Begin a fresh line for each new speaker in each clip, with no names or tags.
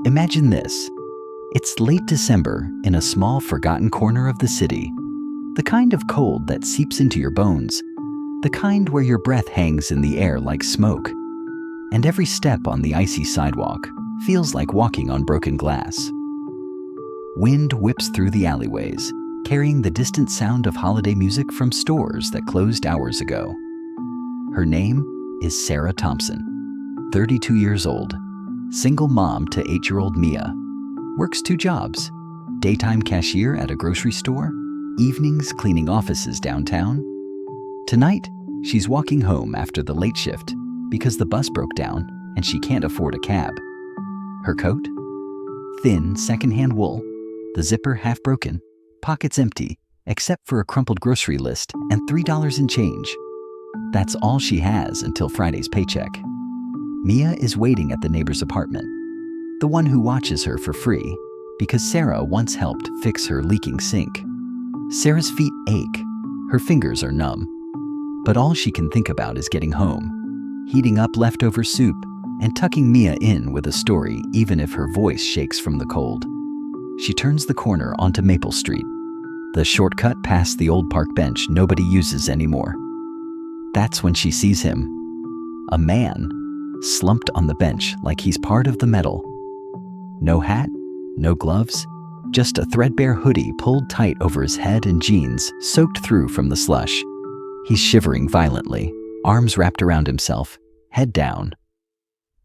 Imagine this. It's late December in a small, forgotten corner of the city. The kind of cold that seeps into your bones. The kind where your breath hangs in the air like smoke. And every step on the icy sidewalk feels like walking on broken glass. Wind whips through the alleyways, carrying the distant sound of holiday music from stores that closed hours ago. Her name is Sarah Thompson, 32 years old, single mom to 8-year-old Mia, works 2 jobs, daytime cashier at a grocery store, evenings cleaning offices downtown. Tonight, she's walking home after the late shift because the bus broke down and she can't afford a cab. Her coat? Thin, secondhand wool, the zipper half broken, pockets empty, except for a crumpled grocery list and $3 in change. That's all she has until Friday's paycheck. Mia is waiting at the neighbor's apartment, the one who watches her for free because Sarah once helped fix her leaking sink. Sarah's feet ache, her fingers are numb, but all she can think about is getting home, heating up leftover soup, and tucking Mia in with a story even if her voice shakes from the cold. She turns the corner onto Maple Street, the shortcut past the old park bench nobody uses anymore. That's when she sees him, a man, slumped on the bench like he's part of the metal. No hat, no gloves, just a threadbare hoodie pulled tight over his head and jeans soaked through from the slush. He's shivering violently, arms wrapped around himself, head down.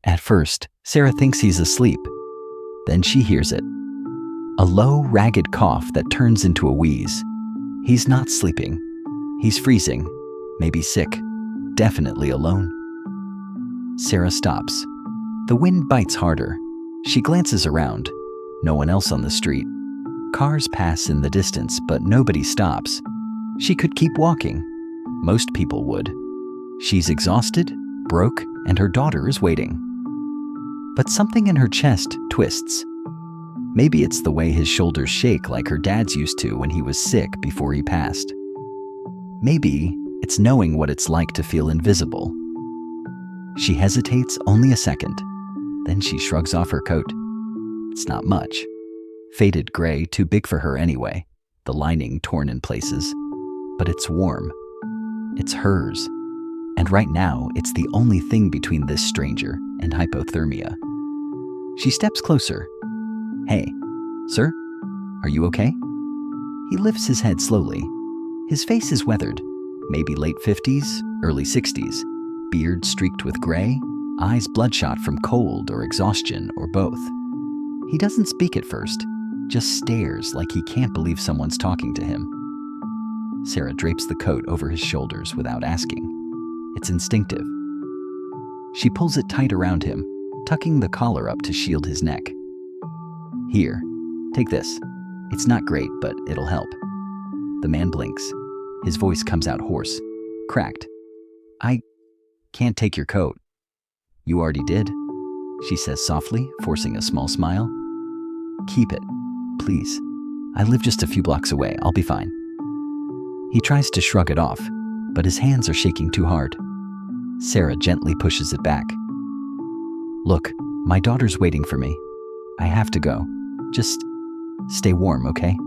At first, Sarah thinks he's asleep. Then she hears it. A low, ragged cough that turns into a wheeze. He's not sleeping. He's freezing, maybe sick, definitely alone. Sarah stops. The wind bites harder. She glances around. No one else on the street. Cars pass in the distance, but nobody stops. She could keep walking. Most people would. She's exhausted, broke, and her daughter is waiting. But something in her chest twists. Maybe it's the way his shoulders shake like her dad's used to when he was sick before he passed. Maybe it's knowing what it's like to feel invisible. She hesitates only a second. Then she shrugs off her coat. It's not much. Faded gray, too big for her anyway, the lining torn in places. But it's warm. It's hers. And right now, it's the only thing between this stranger and hypothermia. She steps closer. Hey, sir, are you okay? He lifts his head slowly. His face is weathered, maybe late 50s, early 60s, beard streaked with gray, eyes bloodshot from cold or exhaustion or both. He doesn't speak at first, just stares like he can't believe someone's talking to him. Sarah drapes the coat over his shoulders without asking. It's instinctive. She pulls it tight around him, tucking the collar up to shield his neck. Here, take this. It's not great, but it'll help. The man blinks. His voice comes out hoarse, cracked. I can't take your coat. You already did, she says softly, forcing a small smile. Keep it, please. I live just a few blocks away. I'll be fine. He tries to shrug it off, but his hands are shaking too hard. Sarah gently pushes it back. Look, my daughter's waiting for me. I have to go. Just stay warm, okay?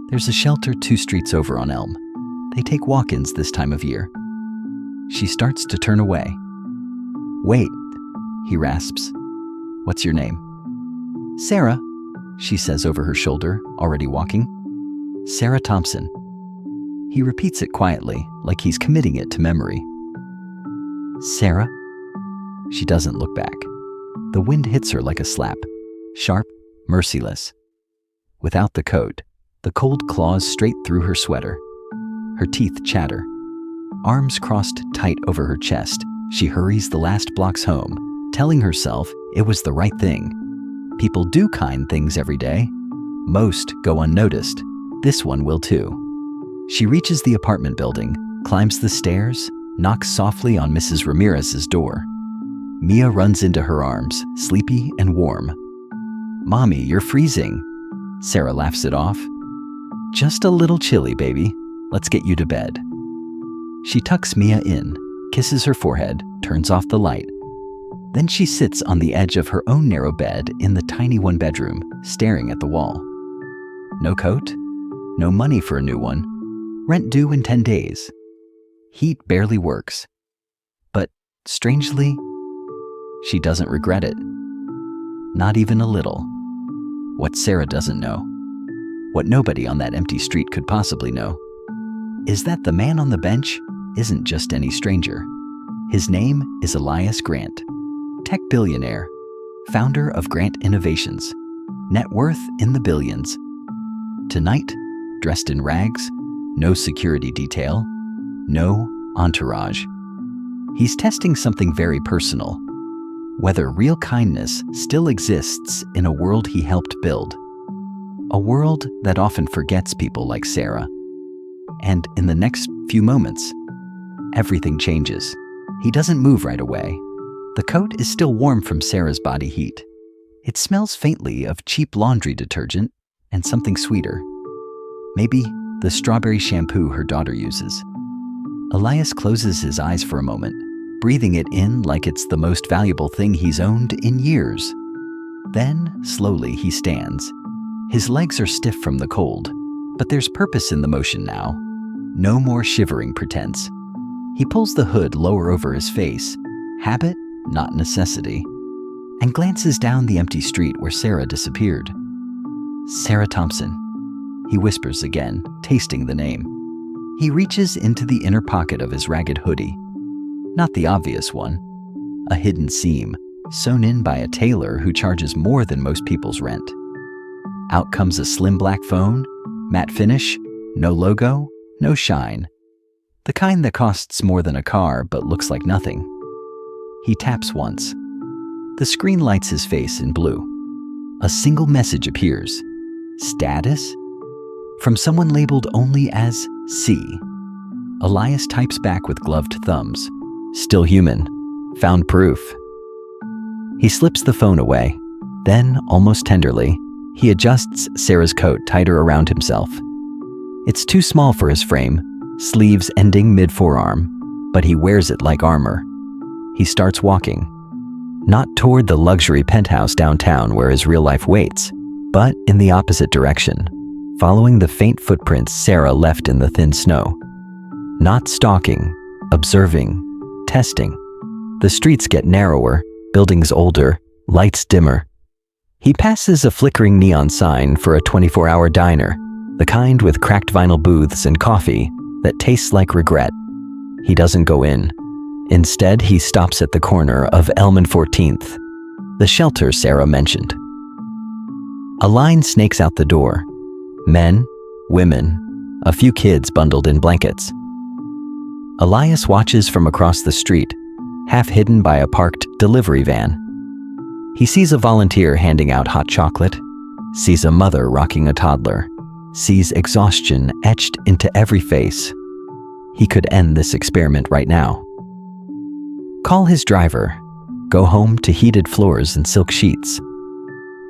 There's a shelter 2 streets over on Elm. They take walk-ins this time of year. She starts to turn away. Wait, he rasps. What's your name? Sarah, she says over her shoulder, already walking. Sarah Thompson. He repeats it quietly, like he's committing it to memory. Sarah? She doesn't look back. The wind hits her like a slap, sharp, merciless. Without the coat, the cold claws straight through her sweater. Her teeth chatter. Arms crossed tight over her chest, she hurries the last blocks home, telling herself it was the right thing. People do kind things every day. Most go unnoticed. This one will too. She reaches the apartment building, climbs the stairs, knocks softly on Mrs. Ramirez's door. Mia runs into her arms, sleepy and warm. Mommy, you're freezing. Sarah laughs it off. Just a little chilly, baby. Let's get you to bed. She tucks Mia in, kisses her forehead, turns off the light. Then she sits on the edge of her own narrow bed in the tiny one-bedroom, staring at the wall. No coat, no money for a new one, rent due in 10 days. Heat barely works. But strangely, she doesn't regret it. Not even a little. What Sarah doesn't know, what nobody on that empty street could possibly know, is that the man on the bench isn't just any stranger. His name is Elias Grant, tech billionaire, founder of Grant Innovations, net worth in the billions. Tonight, dressed in rags, no security detail, no entourage. He's testing something very personal, whether real kindness still exists in a world he helped build. A world that often forgets people like Sarah. And in the next few moments, everything changes. He doesn't move right away. The coat is still warm from Sarah's body heat. It smells faintly of cheap laundry detergent and something sweeter. Maybe the strawberry shampoo her daughter uses. Elias closes his eyes for a moment, breathing it in like it's the most valuable thing he's owned in years. Then, slowly, he stands. His legs are stiff from the cold, but there's purpose in the motion now. No more shivering pretense. He pulls the hood lower over his face, habit, not necessity, and glances down the empty street where Sarah disappeared. Sarah Thompson, he whispers again, tasting the name. He reaches into the inner pocket of his ragged hoodie. Not the obvious one, a hidden seam, sewn in by a tailor who charges more than most people's rent. Out comes a slim black phone, matte finish, no logo, no shine. The kind that costs more than a car but looks like nothing. He taps once. The screen lights his face in blue. A single message appears. Status? From someone labeled only as C. Elias types back with gloved thumbs. Still human. Found proof. He slips the phone away. Then, almost tenderly, he adjusts Sarah's coat tighter around himself. It's too small for his frame, sleeves ending mid-forearm, but he wears it like armor. He starts walking. Not toward the luxury penthouse downtown where his real life waits, but in the opposite direction, following the faint footprints Sarah left in the thin snow. Not stalking, observing, testing. The streets get narrower, buildings older, lights dimmer. He passes a flickering neon sign for a 24-hour diner, the kind with cracked vinyl booths and coffee that tastes like regret. He doesn't go in. Instead, he stops at the corner of Elm and 14th, the shelter Sarah mentioned. A line snakes out the door. Men, women, a few kids bundled in blankets. Elias watches from across the street, half hidden by a parked delivery van. He sees a volunteer handing out hot chocolate, sees a mother rocking a toddler, sees exhaustion etched into every face. He could end this experiment right now. Call his driver, go home to heated floors and silk sheets.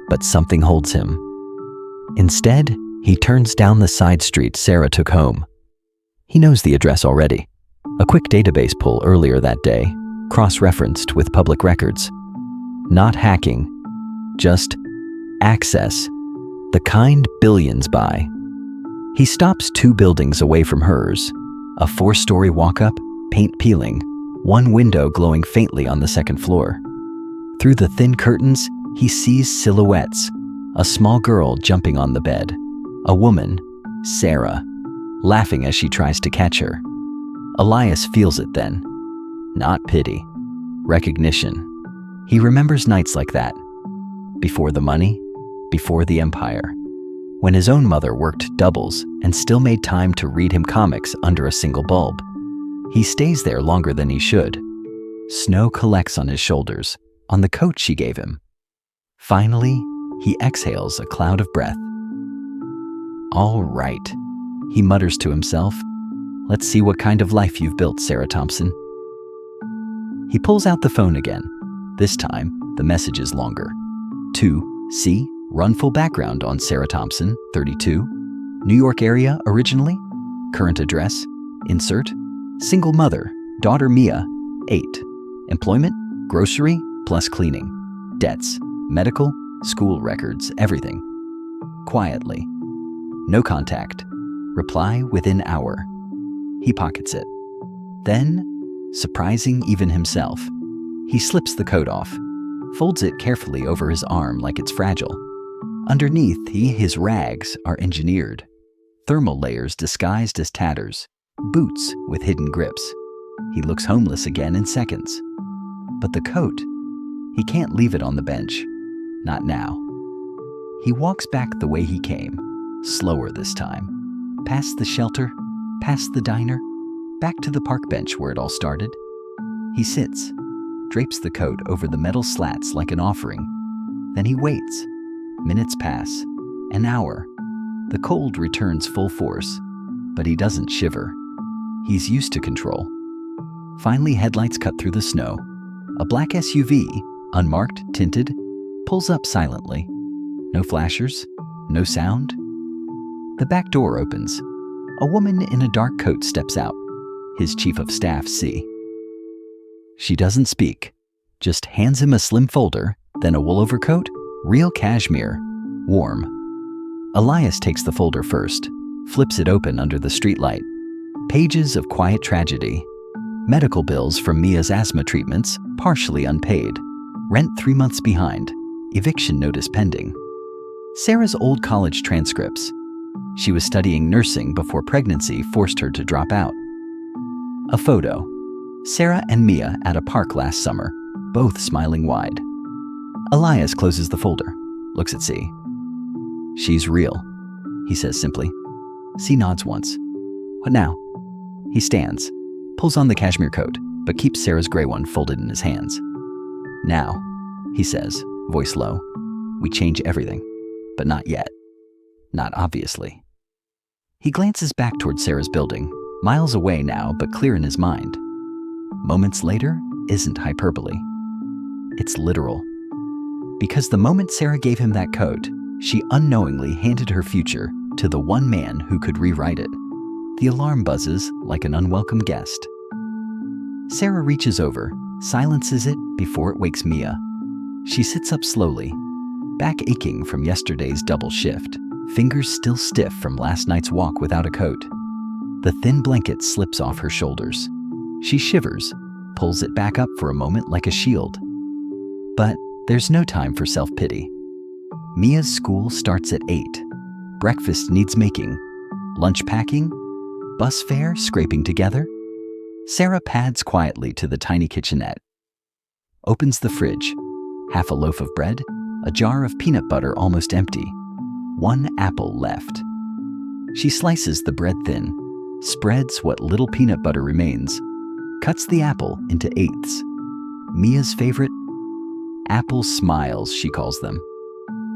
But something holds him. Instead, he turns down the side street Sarah took home. He knows the address already. A quick database pull earlier that day, cross-referenced with public records. Not hacking, just access, the kind billions buy. He stops 2 buildings away from hers, a 4-story walk-up, paint peeling, one window glowing faintly on the second floor. Through the thin curtains, he sees silhouettes, a small girl jumping on the bed, a woman, Sarah, laughing as she tries to catch her. Elias feels it then. Not pity, recognition. He remembers nights like that. Before the money, before the empire. When his own mother worked doubles and still made time to read him comics under a single bulb. He stays there longer than he should. Snow collects on his shoulders, on the coat she gave him. Finally, he exhales a cloud of breath. All right, he mutters to himself. Let's see what kind of life you've built, Sarah Thompson. He pulls out the phone again. This time, the message is longer. To C, run full background on Sarah Thompson, 32. New York area originally. Current address. Insert. Single mother. Daughter Mia, 8. Employment. Grocery plus cleaning, debts, medical, school records, everything. Quietly. No contact. Reply within hour. He pockets it. Then, surprising even himself, he slips the coat off, folds it carefully over his arm like it's fragile. Underneath, his rags are engineered. Thermal layers disguised as tatters, boots with hidden grips. He looks homeless again in seconds. But the coat, he can't leave it on the bench. Not now. He walks back the way he came, slower this time. Past the shelter, past the diner, back to the park bench where it all started. He sits, drapes the coat over the metal slats like an offering. Then he waits. Minutes pass. An hour. The cold returns full force, but he doesn't shiver. He's used to control. Finally, headlights cut through the snow. A black SUV, unmarked, tinted, pulls up silently. No flashers, no sound. The back door opens. A woman in a dark coat steps out. His chief of staff, C. She doesn't speak, just hands him a slim folder, then a wool overcoat, real cashmere, warm. Elias takes the folder first, flips it open under the streetlight. Pages of quiet tragedy. Medical bills from Mia's asthma treatments, partially unpaid. Rent 3 months behind. Eviction notice pending. Sarah's old college transcripts. She was studying nursing before pregnancy forced her to drop out. A photo. Sarah and Mia at a park last summer, both smiling wide. Elias closes the folder, looks at C. She's real, he says simply. C nods once. What now? He stands, pulls on the cashmere coat, but keeps Sarah's gray one folded in his hands. Now, he says, voice low, we change everything, but not yet. Not obviously. He glances back toward Sarah's building, miles away now, but clear in his mind. Moments later isn't hyperbole. It's literal. Because the moment Sarah gave him that coat, she unknowingly handed her future to the one man who could rewrite it. The alarm buzzes like an unwelcome guest. Sarah reaches over, silences it before it wakes Mia. She sits up slowly, back aching from yesterday's double shift, fingers still stiff from last night's walk without a coat. The thin blanket slips off her shoulders. She shivers, pulls it back up for a moment like a shield. But there's no time for self-pity. Mia's school starts at 8. Breakfast needs making. Lunch packing. Bus fare scraping together. Sarah pads quietly to the tiny kitchenette. Opens the fridge. Half a loaf of bread. A jar of peanut butter almost empty. 1 apple left. She slices the bread thin. Spreads what little peanut butter remains. Cuts the apple into eighths. Mia's favorite? Apple smiles, she calls them.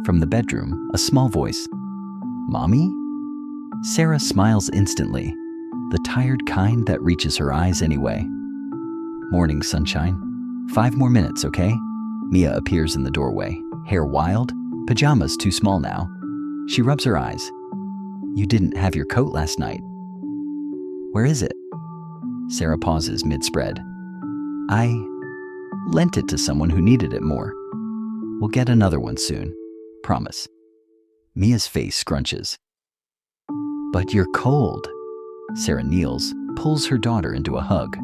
From the bedroom, a small voice. Mommy? Sarah smiles instantly, the tired kind that reaches her eyes anyway. Morning, sunshine. 5 more minutes, okay? Mia appears in the doorway, hair wild, pajamas too small now. She rubs her eyes. You didn't have your coat last night. Where is it? Sarah pauses mid-spread. I lent it to someone who needed it more. We'll get another one soon. Promise. Mia's face scrunches. But you're cold. Sarah kneels, pulls her daughter into a hug.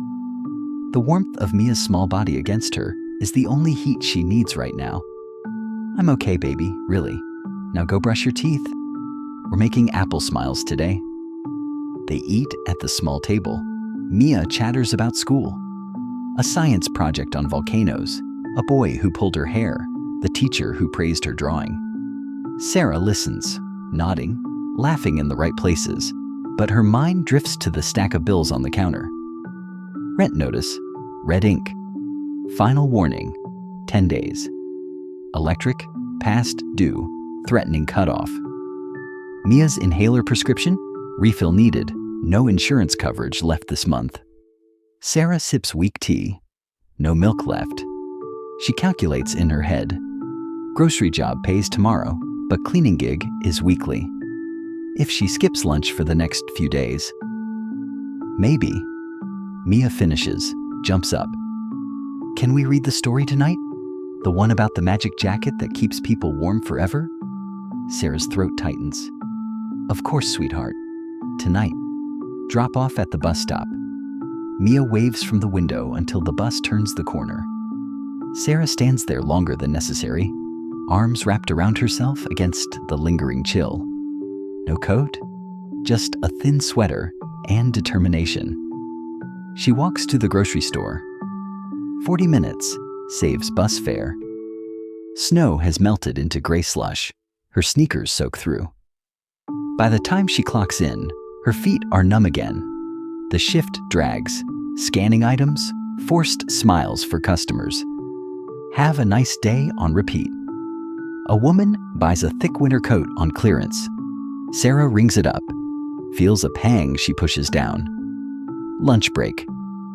The warmth of Mia's small body against her is the only heat she needs right now. I'm okay, baby, really. Now go brush your teeth. We're making apple smiles today. They eat at the small table. Mia chatters about school. A science project on volcanoes, a boy who pulled her hair, the teacher who praised her drawing. Sarah listens, nodding, laughing in the right places, but her mind drifts to the stack of bills on the counter. Rent notice, red ink. Final warning, 10 days. Electric, past due, threatening cutoff. Mia's inhaler prescription, refill needed, no insurance coverage left this month. Sarah sips weak tea, no milk left. She calculates in her head. Grocery job pays tomorrow, but cleaning gig is weekly. If she skips lunch for the next few days. Maybe. Mia finishes, jumps up. Can we read the story tonight? The one about the magic jacket that keeps people warm forever? Sarah's throat tightens. Of course, sweetheart. Tonight. Drop off at the bus stop. Mia waves from the window until the bus turns the corner. Sarah stands there longer than necessary, arms wrapped around herself against the lingering chill. No coat, just a thin sweater and determination. She walks to the grocery store. 40 minutes, saves bus fare. Snow has melted into gray slush. Her sneakers soak through. By the time she clocks in, her feet are numb again. The shift drags, scanning items, forced smiles for customers. Have a nice day on repeat. A woman buys a thick winter coat on clearance. Sarah rings it up, feels a pang she pushes down. Lunch break.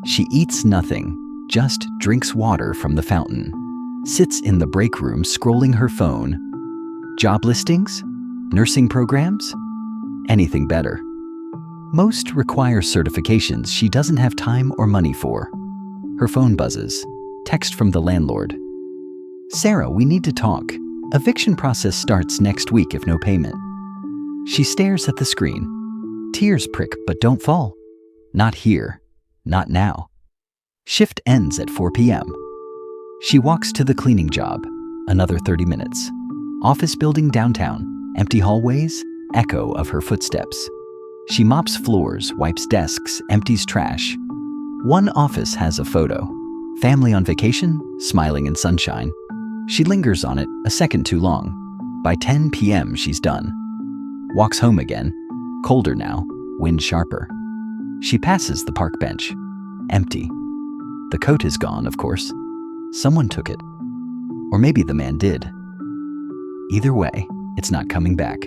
She eats nothing, just drinks water from the fountain. Sits in the break room scrolling her phone. Job listings? Nursing programs? Anything better. Most require certifications she doesn't have time or money for. Her phone buzzes. Text from the landlord. Sarah, we need to talk. Eviction process starts next week if no payment. She stares at the screen. Tears prick but don't fall. Not here. Not now. Shift ends at 4 p.m. She walks to the cleaning job. Another 30 minutes. Office building downtown. Empty hallways. Echo of her footsteps. She mops floors, wipes desks, empties trash. One office has a photo. Family on vacation, smiling in sunshine. She lingers on it a second too long. By 10 p.m. she's done. Walks home again. Colder now, wind sharper. She passes the park bench. Empty. The coat is gone, of course. Someone took it. Or maybe the man did. Either way, it's not coming back.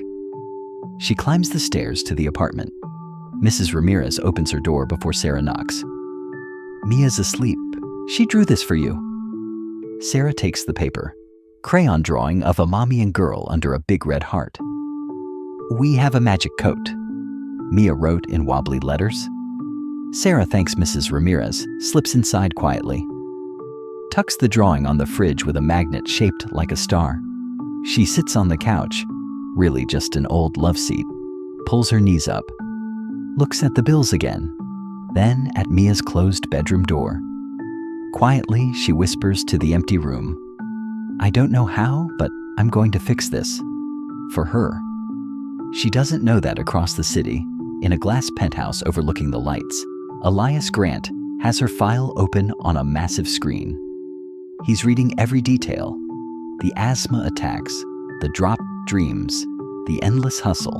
She climbs the stairs to the apartment. Mrs. Ramirez opens her door before Sarah knocks. Mia's asleep. She drew this for you. Sarah takes the paper. Crayon drawing of a mommy and girl under a big red heart. We have a magic coat, Mia wrote in wobbly letters. Sarah thanks Mrs. Ramirez, slips inside quietly. Tucks the drawing on the fridge with a magnet shaped like a star. She sits on the couch, really just an old love seat, pulls her knees up, looks at the bills again, then at Mia's closed bedroom door. Quietly, she whispers to the empty room, I don't know how, but I'm going to fix this. For her. She doesn't know that across the city, in a glass penthouse overlooking the lights, Elias Grant has her file open on a massive screen. He's reading every detail. The asthma attacks, the dropped dreams, the endless hustle.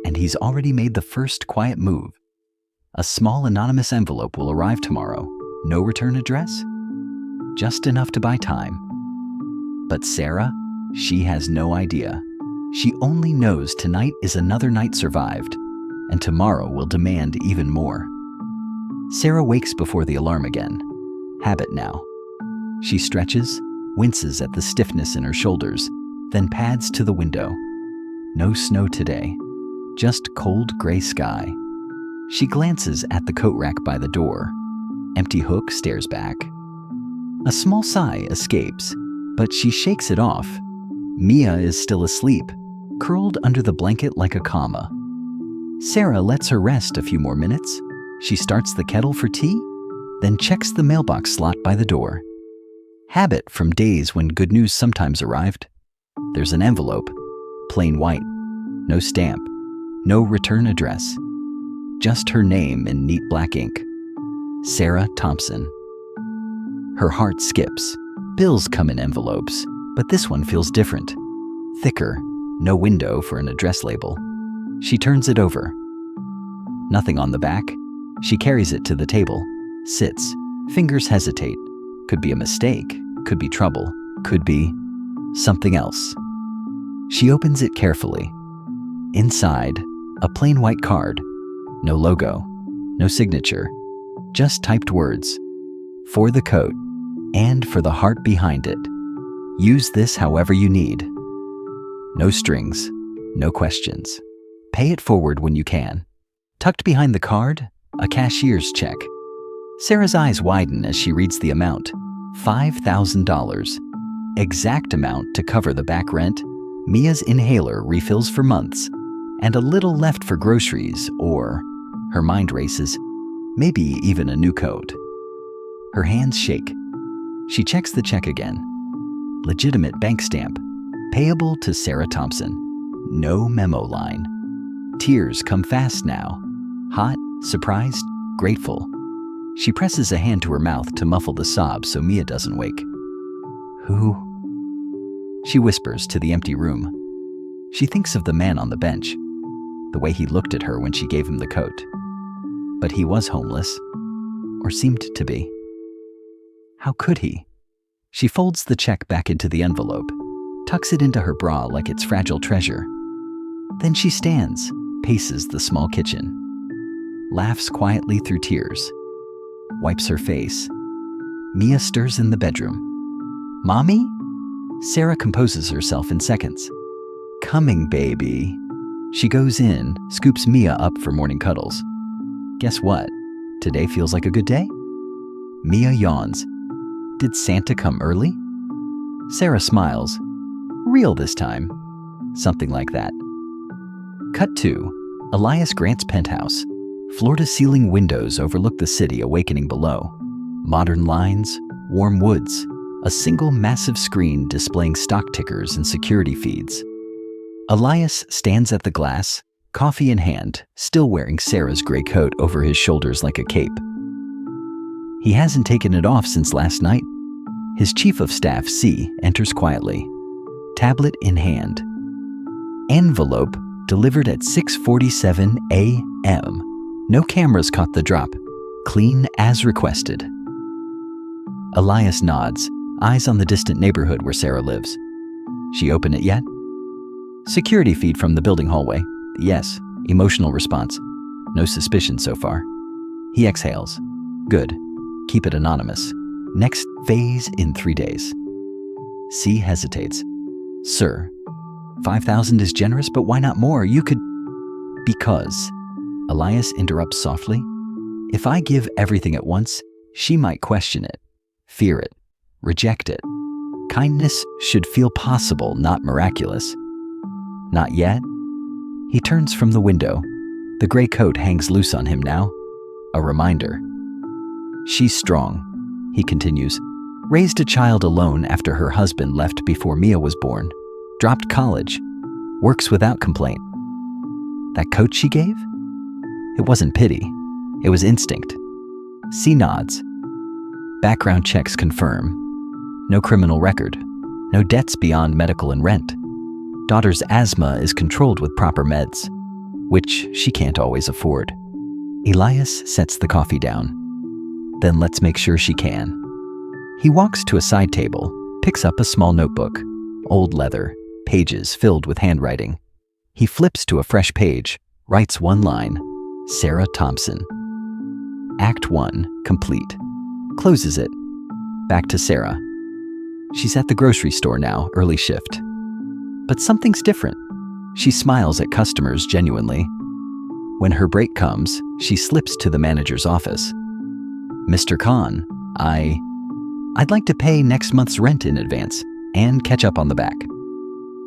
And he's already made the first quiet move. A small anonymous envelope will arrive tomorrow. No return address? Just enough to buy time. But Sarah, she has no idea. She only knows tonight is another night survived, and tomorrow will demand even more. Sarah wakes before the alarm again. Habit now. She stretches, winces at the stiffness in her shoulders, then pads to the window. No snow today, just cold gray sky. She glances at the coat rack by the door. Empty hook stares back. A small sigh escapes, but she shakes it off. Mia is still asleep, curled under the blanket like a comma. Sarah lets her rest a few more minutes. She starts the kettle for tea, then checks the mailbox slot by the door. Habit from days when good news sometimes arrived. There's an envelope, plain white, no stamp, no return address. Just her name in neat black ink. Sarah Thompson. Her heart skips. Bills come in envelopes, but this one feels different. Thicker, no window for an address label. She turns it over. Nothing on the back. She carries it to the table, sits, fingers hesitate. Could be a mistake, could be trouble, could be something else. She opens it carefully. Inside, a plain white card. No logo, no signature, just typed words. For the coat, and for the heart behind it. Use this however you need. No strings, no questions. Pay it forward when you can. Tucked behind the card, a cashier's check. Sarah's eyes widen as she reads the amount. $5,000. Exact amount to cover the back rent, Mia's inhaler refills for months, and a little left for groceries or, her mind races, maybe even a new coat. Her hands shake. She checks the check again. Legitimate bank stamp, payable to Sarah Thompson. No memo line. Tears come fast now. Hot, surprised, grateful. She presses a hand to her mouth to muffle the sob so Mia doesn't wake. Who? She whispers to the empty room. She thinks of the man on the bench, the way he looked at her when she gave him the coat. But he was homeless, or seemed to be. How could he? She folds the check back into the envelope, tucks it into her bra like it's fragile treasure. Then she stands, paces the small kitchen, laughs quietly through tears, wipes her face. Mia stirs in the bedroom. Mommy? Sarah composes herself in seconds. Coming, baby. She goes in, scoops Mia up for morning cuddles. Guess what? Today feels like a good day? Mia yawns. Did Santa come early? Sarah smiles. Real this time. Something like that. Cut 2. Elias Grant's penthouse. Floor-to-ceiling windows overlook the city awakening below. Modern lines, warm woods, a single massive screen displaying stock tickers and security feeds. Elias stands at the glass, coffee in hand, still wearing Sarah's gray coat over his shoulders like a cape. He hasn't taken it off since last night. His chief of staff, C, enters quietly, tablet in hand. Envelope delivered at 6:47 a.m. No cameras caught the drop. Clean as requested. Elias nods, eyes on the distant neighborhood where Sarah lives. She open it yet? Security feed from the building hallway. Yes. Emotional response. No suspicion so far. He exhales. Good. Keep it anonymous. Next phase in 3 days. C hesitates. Sir, 5,000 is generous, but why not more? You could... Because... Elias interrupts softly. If I give everything at once, she might question it, fear it, reject it. Kindness should feel possible, not miraculous. Not yet. He turns from the window. The gray coat hangs loose on him now. A reminder. She's strong, he continues. Raised a child alone after her husband left before Mia was born. Dropped college. Works without complaint. That coat she gave? It wasn't pity. It was instinct. C nods. Background checks confirm. No criminal record. No debts beyond medical and rent. Daughter's asthma is controlled with proper meds, which she can't always afford. Elias sets the coffee down. Then let's make sure she can. He walks to a side table, picks up a small notebook, old leather, pages filled with handwriting. He flips to a fresh page, writes one line, Sarah Thompson. Act 1, complete. Closes it. Back to Sarah. She's at the grocery store now, early shift. But something's different. She smiles at customers genuinely. When her break comes, she slips to the manager's office. Mr. Khan, I'd like to pay next month's rent in advance and catch up on the back.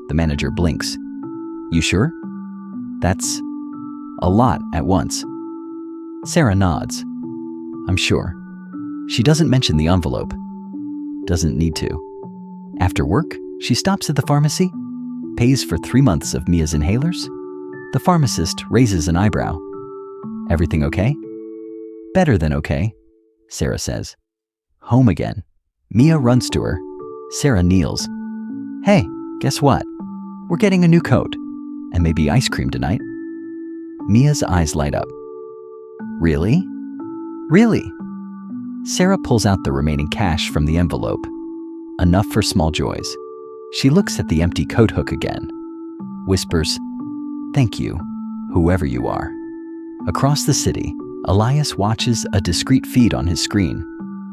The manager blinks. You sure? That's a lot at once. Sarah nods. I'm sure. She doesn't mention the envelope. Doesn't need to. After work, she stops at the pharmacy, pays for 3 months of Mia's inhalers. The pharmacist raises an eyebrow. Everything okay? Better than okay, Sarah says. Home again. Mia runs to her. Sarah kneels. Hey, guess what? We're getting a new coat. And maybe ice cream tonight. Mia's eyes light up. Really? Really? Sarah pulls out the remaining cash from the envelope. Enough for small joys. She looks at the empty coat hook again. Whispers, thank you, whoever you are. Across the city, Elias watches a discreet feed on his screen.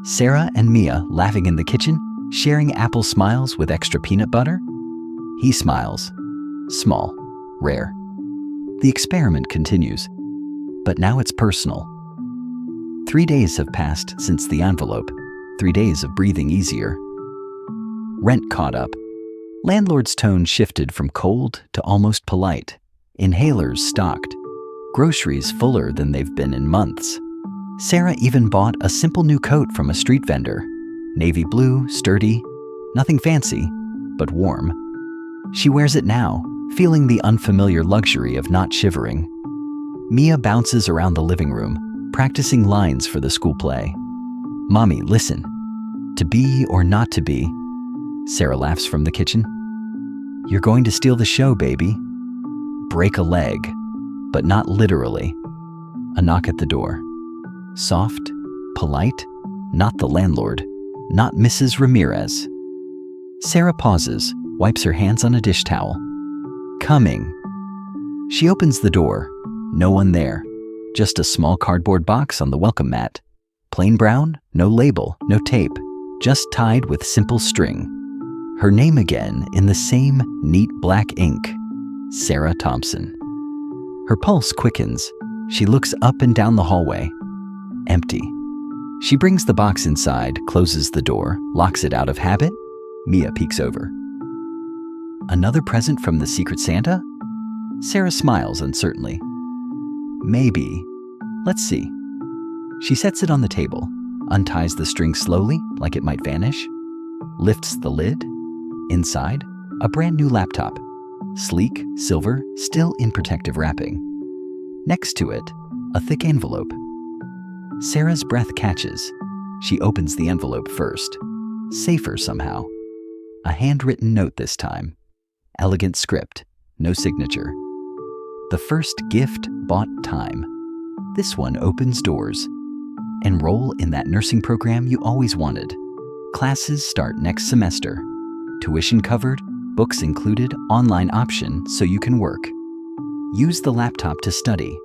Sarah and Mia laughing in the kitchen, sharing apple smiles with extra peanut butter. He smiles. Small. Rare. The experiment continues. But now it's personal. 3 days have passed since the envelope. 3 days of breathing easier. Rent caught up. Landlord's tone shifted from cold to almost polite. Inhalers stocked. Groceries fuller than they've been in months. Sarah even bought a simple new coat from a street vendor. Navy blue, sturdy, nothing fancy, but warm. She wears it now, feeling the unfamiliar luxury of not shivering. Mia bounces around the living room, practicing lines for the school play. "Mommy, listen. To be or not to be." Sarah laughs from the kitchen. "You're going to steal the show, baby." Break a leg, but not literally. A knock at the door. Soft, polite, not the landlord, not Mrs. Ramirez. Sarah pauses, wipes her hands on a dish towel. "Coming." She opens the door. No one there. Just a small cardboard box on the welcome mat. Plain brown, no label, no tape, just tied with simple string. Her name again in the same neat black ink. Sarah Thompson. Her pulse quickens. She looks up and down the hallway. Empty. She brings the box inside, closes the door, locks it out of habit. Mia peeks over. "Another present from the Secret Santa?" Sarah smiles uncertainly. "Maybe. Let's see." She sets it on the table, unties the string slowly, like it might vanish, lifts the lid. Inside, a brand new laptop. Sleek, silver, still in protective wrapping. Next to it, a thick envelope. Sarah's breath catches. She opens the envelope first. Safer somehow. A handwritten note this time. Elegant script, no signature. The first gift bought time. This one opens doors. Enroll in that nursing program you always wanted. Classes start next semester. Tuition covered, books included, online option so you can work. Use the laptop to study.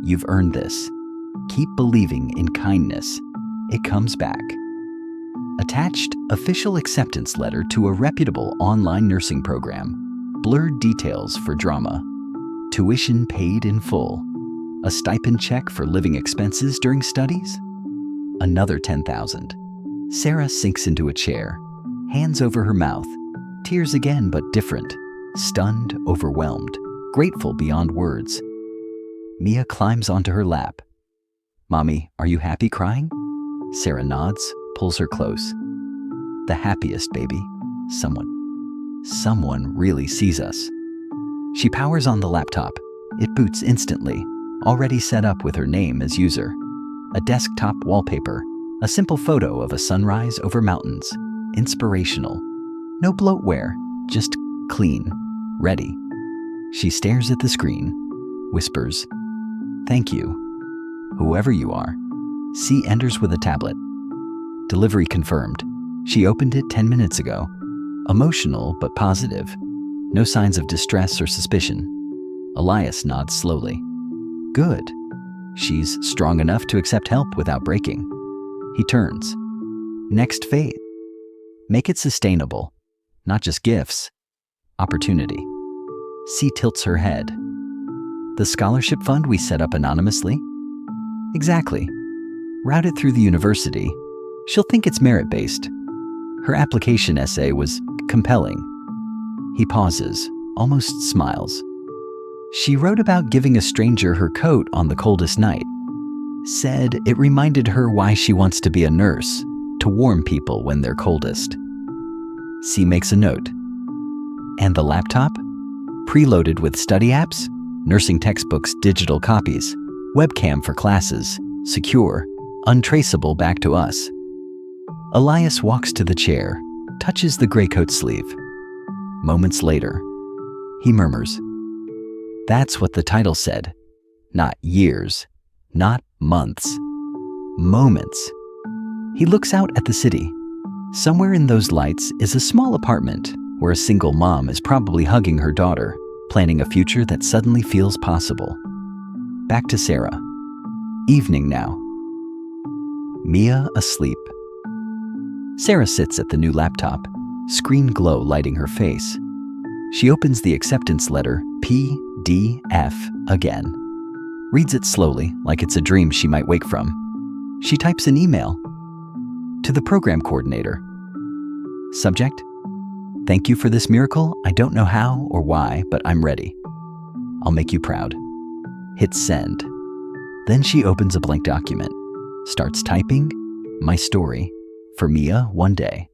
You've earned this. Keep believing in kindness. It comes back. Attached, official acceptance letter to a reputable online nursing program. Blurred details for drama. Tuition paid in full. A stipend check for living expenses during studies. Another $10,000. Sarah sinks into a chair, hands over her mouth. Tears again, but different. Stunned, overwhelmed, grateful beyond words. Mia climbs onto her lap. "Mommy, are you happy crying?" Sarah nods, pulls her close. "The happiest, baby. Someone really sees us." She powers on the laptop. It boots instantly, already set up with her name as user. A desktop wallpaper, a simple photo of a sunrise over mountains. Inspirational. No bloatware, just clean, ready. She stares at the screen, whispers, "Thank you, whoever you are." C enters with a tablet. Delivery confirmed. She opened it 10 minutes ago. Emotional but positive. No signs of distress or suspicion. Elias nods slowly. Good. She's strong enough to accept help without breaking. He turns. Next phase. Make it sustainable. Not just gifts. Opportunity. C tilts her head. The scholarship fund we set up anonymously? Exactly. Route it through the university. She'll think it's merit-based. Her application essay was compelling. He pauses, almost smiles. She wrote about giving a stranger her coat on the coldest night. Said it reminded her why she wants to be a nurse, to warm people when they're coldest. C makes a note. And the laptop? Preloaded with study apps, nursing textbooks, digital copies, webcam for classes, secure, untraceable back to us. Elias walks to the chair, touches the gray coat sleeve. Moments later, he murmurs, "That's what the title said. Not years, not months, moments." He looks out at the city. Somewhere in those lights is a small apartment where a single mom is probably hugging her daughter, planning a future that suddenly feels possible. Back to Sarah. Evening now. Mia asleep. Sarah sits at the new laptop, screen glow lighting her face. She opens the acceptance letter PDF again. Reads it slowly, like it's a dream she might wake from. She types an email. To the program coordinator. Subject: thank you for this miracle. I don't know how or why, but I'm ready. I'll make you proud. Hit send. Then she opens a blank document, starts typing, my story, for Mia one day.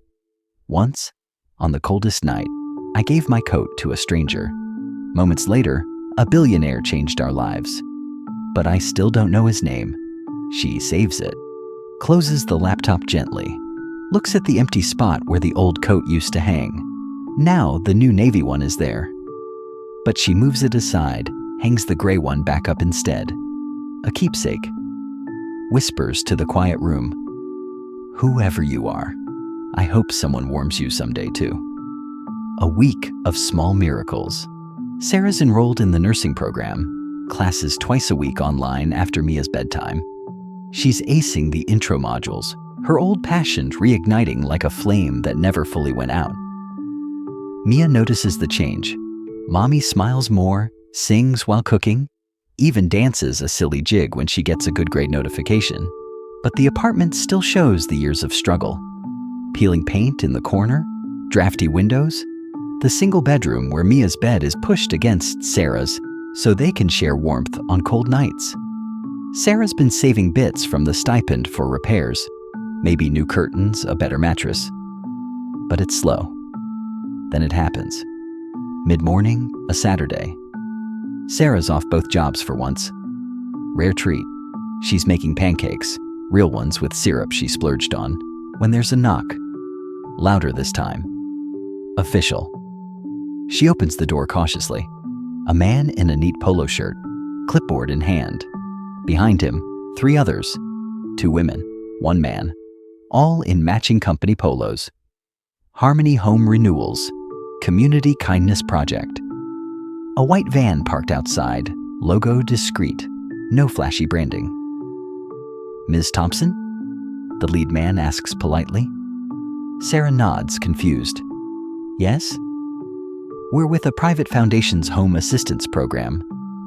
Once, on the coldest night, I gave my coat to a stranger. Moments later, a billionaire changed our lives. But I still don't know his name. She saves it, closes the laptop gently, looks at the empty spot where the old coat used to hang. Now the new navy one is there. But she moves it aside, hangs the gray one back up instead. A keepsake. Whispers to the quiet room, whoever you are, I hope someone warms you someday too. A week of small miracles. Sarah's enrolled in the nursing program, classes twice a week online after Mia's bedtime. She's acing the intro modules, her old passion reigniting like a flame that never fully went out. Mia notices the change. Mommy smiles more, sings while cooking, even dances a silly jig when she gets a good grade notification. But the apartment still shows the years of struggle. Peeling paint in the corner, drafty windows, the single bedroom where Mia's bed is pushed against Sarah's so they can share warmth on cold nights. Sarah's been saving bits from the stipend for repairs, maybe new curtains, a better mattress. But it's slow. Then it happens. Mid-morning, a Saturday. Sarah's off both jobs for once. Rare treat. She's making pancakes, real ones with syrup she splurged on, when there's a knock. Louder this time. Official. She opens the door cautiously. A man in a neat polo shirt, clipboard in hand. Behind him, 3 others. 2 women, 1 man, all in matching company polos. Harmony Home Renewals, Community Kindness Project. A white van parked outside, logo discreet, no flashy branding. Ms. Thompson? The lead man asks politely. Sarah nods, confused. Yes? We're with a private foundation's home assistance program.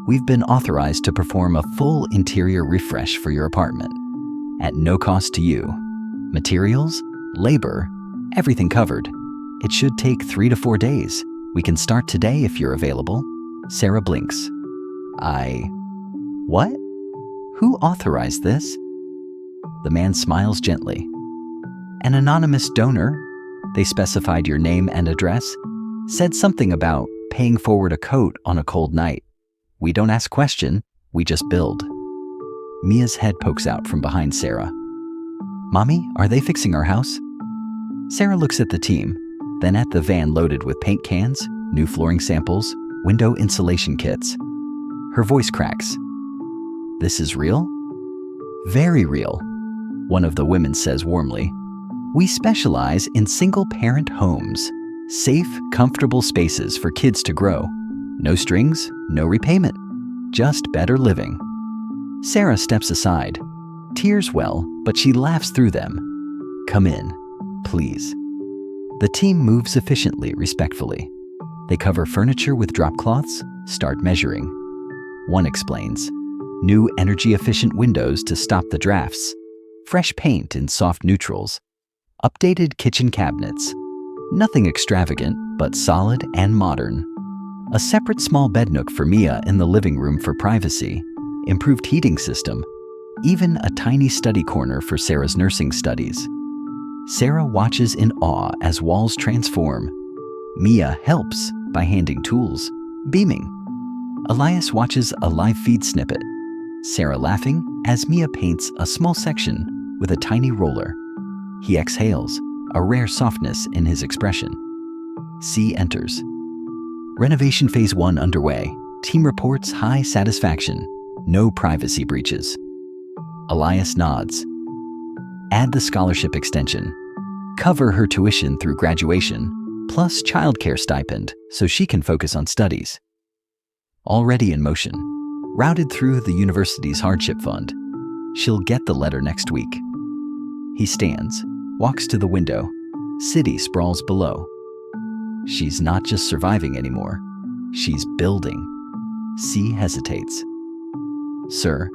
We've been authorized to perform a full interior refresh for your apartment, at no cost to you. Materials, labor, everything covered. It should take 3 to 4 days. We can start today if you're available. Sarah blinks. What? Who authorized this? The man smiles gently. An anonymous donor. They specified your name and address. Said something about paying forward a coat on a cold night. We don't ask question, we just build. Mia's head pokes out from behind Sarah. Mommy, are they fixing our house? Sarah looks at the team, then at the van loaded with paint cans, new flooring samples, window insulation kits. Her voice cracks. This is real? Very real, one of the women says warmly. We specialize in single-parent homes, safe, comfortable spaces for kids to grow. No strings, no repayment, just better living. Sarah steps aside. Tears well, but she laughs through them. Come in, please. The team moves efficiently, respectfully. They cover furniture with drop cloths, start measuring. One explains, new energy-efficient windows to stop the drafts, fresh paint in soft neutrals, updated kitchen cabinets. Nothing extravagant, but solid and modern. A separate small bed nook for Mia in the living room for privacy, improved heating system, even a tiny study corner for Sarah's nursing studies. Sarah watches in awe as walls transform. Mia helps by handing tools, beaming. Elias watches a live feed snippet. Sarah laughing as Mia paints a small section with a tiny roller. He exhales, a rare softness in his expression. C enters. Renovation phase 1 underway. Team reports high satisfaction. No privacy breaches. Elias nods. Add the scholarship extension. Cover her tuition through graduation, plus childcare stipend so she can focus on studies. Already in motion. Routed through the university's hardship fund. She'll get the letter next week. He stands, walks to the window. City sprawls below. She's not just surviving anymore. She's building. C hesitates. Sir,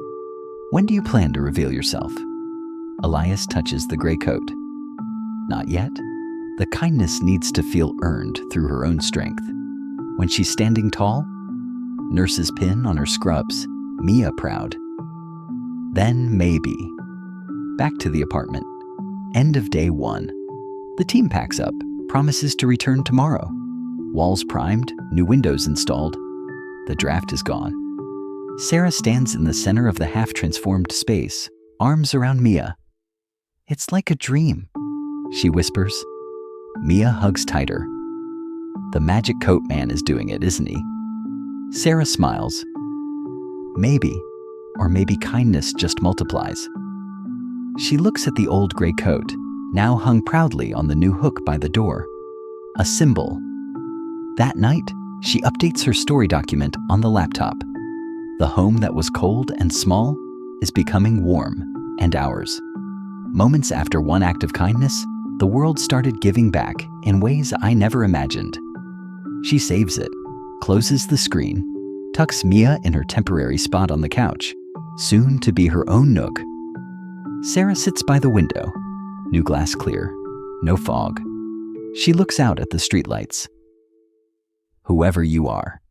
when do you plan to reveal yourself? Elias touches the gray coat. Not yet. The kindness needs to feel earned through her own strength. When she's standing tall, nurse's pin on her scrubs, Mia proud. Then maybe. Back to the apartment. End of day 1. The team packs up, promises to return tomorrow. Walls primed, new windows installed. The draft is gone. Sarah stands in the center of the half-transformed space, arms around Mia. "It's like a dream," she whispers. Mia hugs tighter. "The magic coat man is doing it, isn't he?" Sarah smiles. Maybe, or maybe kindness just multiplies. She looks at the old gray coat, now hung proudly on the new hook by the door. A symbol. That night, she updates her story document on the laptop. The home that was cold and small is becoming warm and ours. Moments after one act of kindness, the world started giving back in ways I never imagined. She saves it, closes the screen, tucks Mia in her temporary spot on the couch, soon to be her own nook. Sarah sits by the window, new glass clear, no fog. She looks out at the streetlights. "Whoever you are,"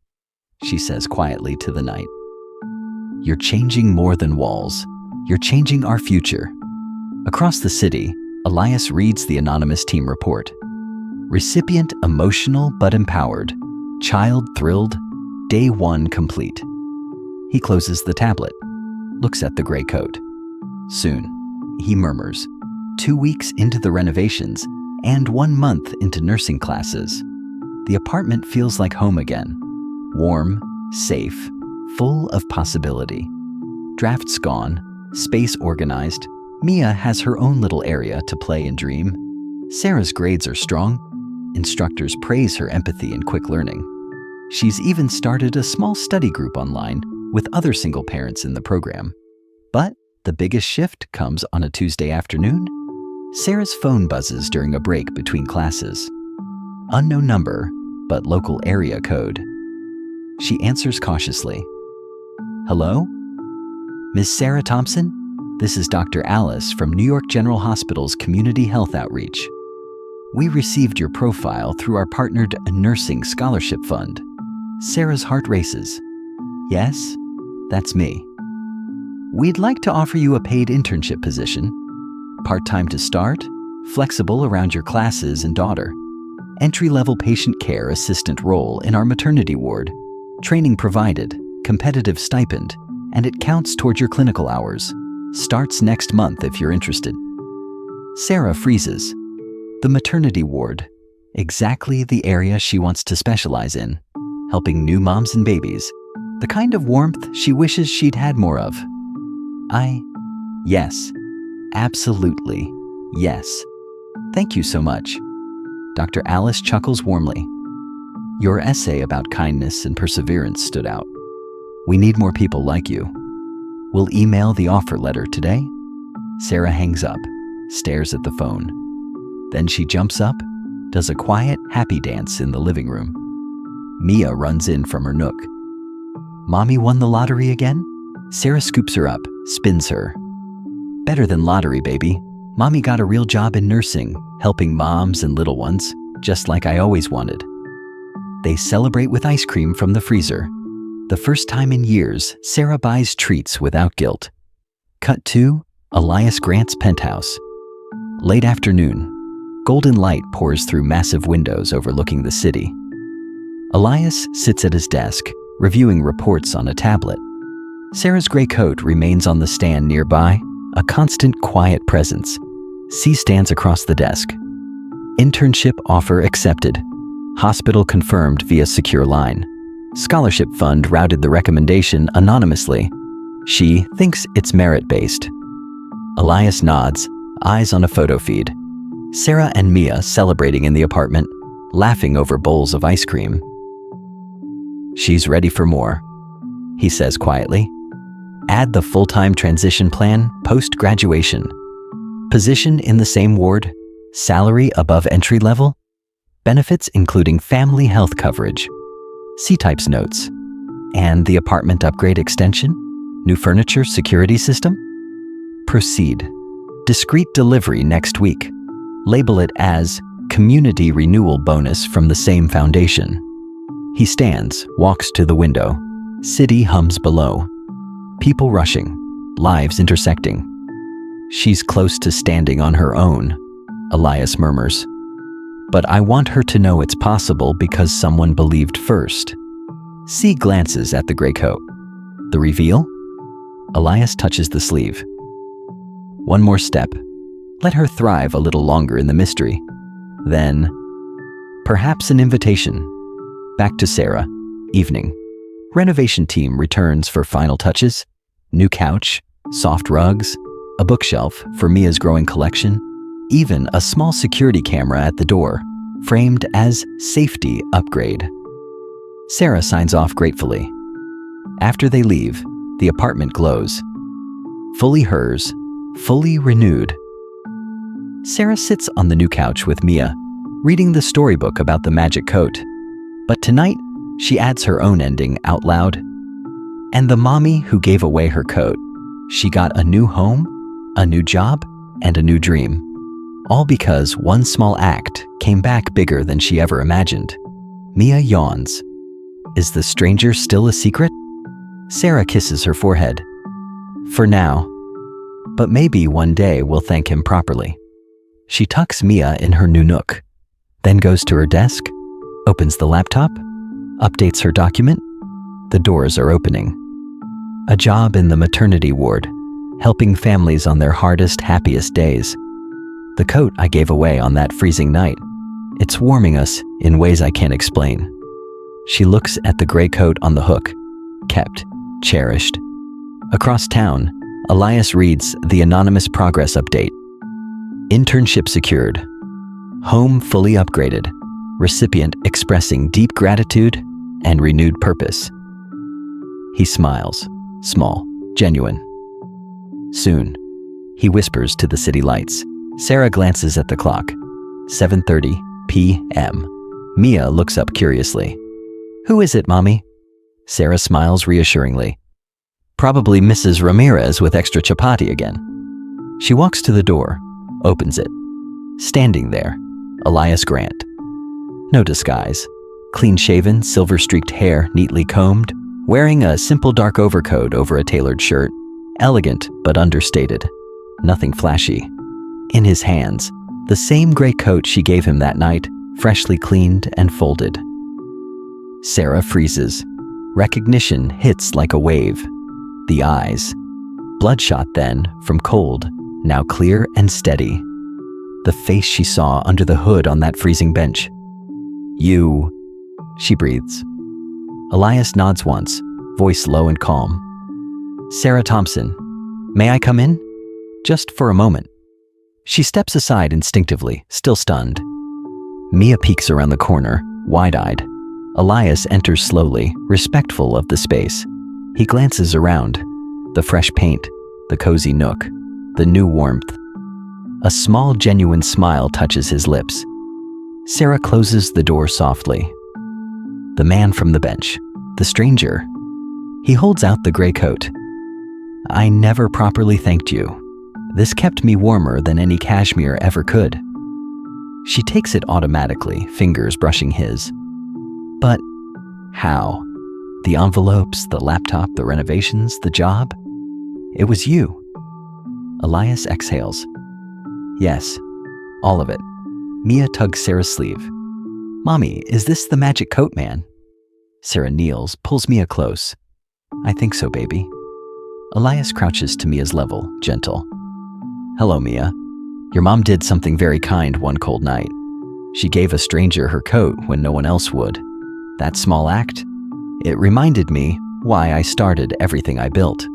she says quietly to the night, "you're changing more than walls. You're changing our future." Across the city, Elias reads the anonymous team report. Recipient emotional but empowered. Child thrilled. Day 1 complete. He closes the tablet, looks at the gray coat. Soon, he murmurs, 2 weeks into the renovations and 1 month into nursing classes, the apartment feels like home again. Warm, safe, full of possibility. Drafts gone, space organized. Mia has her own little area to play and dream. Sarah's grades are strong. Instructors praise her empathy and quick learning. She's even started a small study group online with other single parents in the program. But the biggest shift comes on a Tuesday afternoon. Sarah's phone buzzes during a break between classes. Unknown number, but local area code. She answers cautiously. "Hello? Miss Sarah Thompson? This is Dr. Alice from New York General Hospital's Community Health Outreach. We received your profile through our partnered Nursing Scholarship Fund." Sarah's heart races. "Yes, that's me. We'd like to offer you a paid internship position. Part-time to start, flexible around your classes and daughter. Entry-level patient care assistant role in our maternity ward. Training provided, competitive stipend, and it counts toward your clinical hours. Starts next month if you're interested." Sarah freezes. The maternity ward, exactly the area she wants to specialize in, helping new moms and babies, the kind of warmth she wishes she'd had more of. Yes, absolutely, yes. Thank you so much. Dr. Alice chuckles warmly. Your essay about kindness and perseverance stood out. We need more people like you. We'll email the offer letter today. Sarah hangs up, stares at the phone. Then she jumps up, does a quiet, happy dance in the living room. Mia runs in from her nook. Mommy won the lottery again? Sarah scoops her up, spins her. Better than lottery, baby. Mommy got a real job in nursing, helping moms and little ones, just like I always wanted. They celebrate with ice cream from the freezer. The first time in years, Sarah buys treats without guilt. Cut to Elias Grant's penthouse. Late afternoon. Golden light pours through massive windows overlooking the city. Elias sits at his desk, reviewing reports on a tablet. Sarah's gray coat remains on the stand nearby, a constant quiet presence. C stands across the desk. Internship offer accepted. Hospital confirmed via secure line. Scholarship fund routed the recommendation anonymously. She thinks it's merit-based. Elias nods, eyes on a photo feed. Sarah and Mia celebrating in the apartment, laughing over bowls of ice cream. She's ready for more, he says quietly. Add the full-time transition plan post-graduation. Position in the same ward, salary above entry level, benefits including family health coverage. C-types notes. And the apartment upgrade extension? New furniture security system? Proceed. Discreet delivery next week. Label it as community renewal bonus from the same foundation. He stands, walks to the window. City hums below. People rushing, lives intersecting. She's close to standing on her own, Elias murmurs. But I want her to know it's possible because someone believed first. C glances at the gray coat. The reveal? Elias touches the sleeve. One more step. Let her thrive a little longer in the mystery. Then, perhaps an invitation. Back to Sarah. Evening. Renovation team returns for final touches. New couch, soft rugs, a bookshelf for Mia's growing collection, even a small security camera at the door, framed as safety upgrade. Sarah signs off gratefully. After they leave, the apartment glows. Fully hers, fully renewed. Sarah sits on the new couch with Mia, reading the storybook about the magic coat. But tonight, she adds her own ending out loud. And the mommy who gave away her coat, she got a new home, a new job, and a new dream. All because one small act came back bigger than she ever imagined. Mia yawns. Is the stranger still a secret? Sarah kisses her forehead. For now. But maybe one day we'll thank him properly. She tucks Mia in her new nook, then goes to her desk, opens the laptop, updates her document. The doors are opening. A job in the maternity ward, helping families on their hardest, happiest days. The coat I gave away on that freezing night. It's warming us in ways I can't explain. She looks at the gray coat on the hook, kept, cherished. Across town, Elias reads the anonymous progress update. Internship secured. Home fully upgraded. Recipient expressing deep gratitude and renewed purpose. He smiles, small, genuine. Soon, he whispers to the city lights. Sarah glances at the clock. 7:30 p.m. Mia looks up curiously. Who is it, Mommy? Sarah smiles reassuringly. Probably Mrs. Ramirez with extra chapati again. She walks to the door, opens it. Standing there, Elias Grant. No disguise. Clean-shaven, silver-streaked hair neatly combed, wearing a simple dark overcoat over a tailored shirt. Elegant but understated. Nothing flashy. In his hands, the same gray coat she gave him that night, freshly cleaned and folded. Sarah freezes. Recognition hits like a wave. The eyes. Bloodshot then, from cold, now clear and steady. The face she saw under the hood on that freezing bench. You, she breathes. Elias nods once, voice low and calm. Sarah Thompson, may I come in? Just for a moment. She steps aside instinctively, still stunned. Mia peeks around the corner, wide-eyed. Elias enters slowly, respectful of the space. He glances around. The fresh paint, the cozy nook, the new warmth. A small, genuine smile touches his lips. Sarah closes the door softly. The man from the bench, the stranger. He holds out the gray coat. I never properly thanked you. This kept me warmer than any cashmere ever could. She takes it automatically, fingers brushing his. But how? The envelopes, the laptop, the renovations, the job? It was you. Elias exhales. Yes, all of it. Mia tugs Sarah's sleeve. Mommy, is this the magic coat man? Sarah kneels, pulls Mia close. I think so, baby. Elias crouches to Mia's level, gentle. Hello, Mia. Your mom did something very kind one cold night. She gave a stranger her coat when no one else would. That small act, it reminded me why I started everything I built.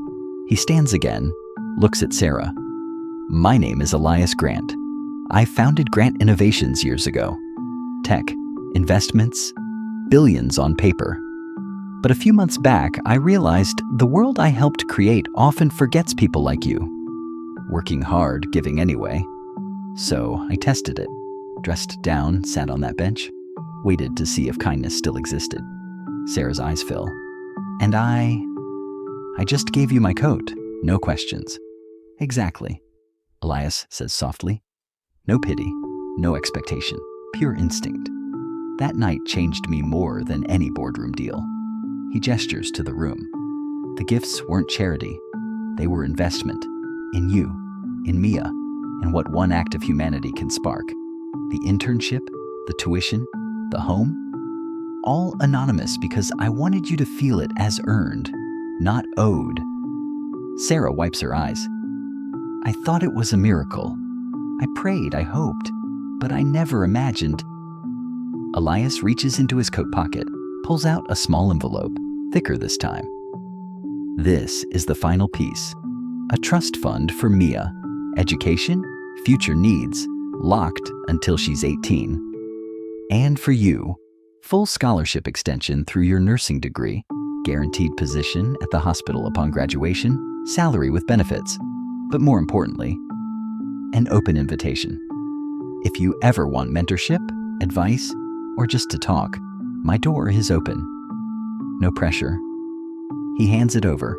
He stands again, looks at Sarah. My name is Elias Grant. I founded Grant Innovations years ago. Tech, investments, billions on paper. But a few months back, I realized the world I helped create often forgets people like you. Working hard, giving anyway. So I tested it. Dressed down, sat on that bench. Waited to see if kindness still existed. Sarah's eyes fill. And I just gave you my coat. No questions. Exactly. Elias says softly. No pity. no expectation, pure instinct. That night changed me more than any boardroom deal. He gestures to the room. The gifts weren't charity. They were investment. In you, in Mia, in what one act of humanity can spark. The internship, the tuition, the home. All anonymous because I wanted you to feel it as earned, not owed. Sarah wipes her eyes. I thought it was a miracle. I prayed, I hoped, but I never imagined. Elias reaches into his coat pocket, pulls out a small envelope, thicker this time. This is the final piece. A trust fund for Mia. Education, future needs, locked until she's 18. And for you, full scholarship extension through your nursing degree, guaranteed position at the hospital upon graduation, salary with benefits, but more importantly, an open invitation. If you ever want mentorship, advice, or just to talk, my door is open. No pressure. He hands it over.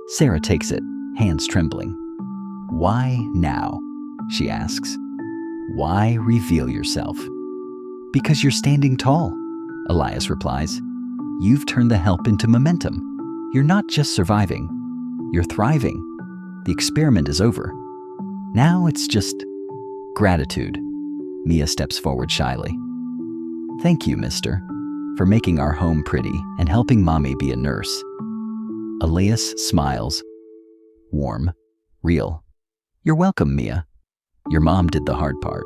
Sarah takes it, hands trembling. Why now? She asks. Why reveal yourself? Because you're standing tall, Elias replies. You've turned the help into momentum. You're not just surviving, you're thriving. The experiment is over. Now it's just gratitude. Mia steps forward shyly. Thank you, mister, for making our home pretty and helping mommy be a nurse. Elias smiles. Warm, real. You're welcome, Mia. Your mom did the hard part.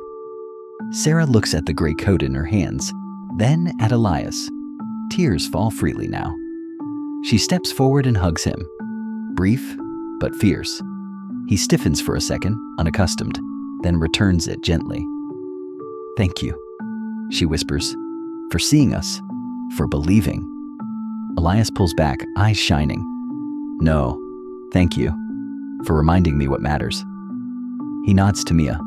Sarah looks at the gray coat in her hands, then at Elias. Tears fall freely now. She steps forward and hugs him. Brief, but fierce. He stiffens for a second, unaccustomed, then returns it gently. Thank you, she whispers, for seeing us, for believing. Elias pulls back, eyes shining. No, thank you, for reminding me what matters. He nods to Mia.